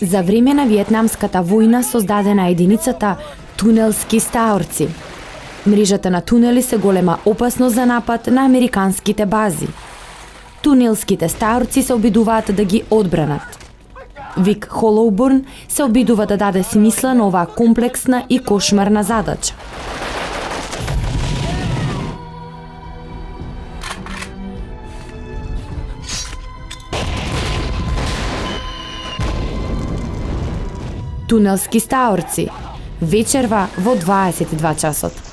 За време на Виетнамската војна создадена единицата тунелски стаорци. Мрежата на тунели се голема опасност за напад на американските бази. Тунелските стаорци се обидуваат да ги одбранат. Вик Холоубурн се обидува да даде смисла на оваа комплексна и кошмарна задача. Тунелски стаорци. Вечерва во 22 часот.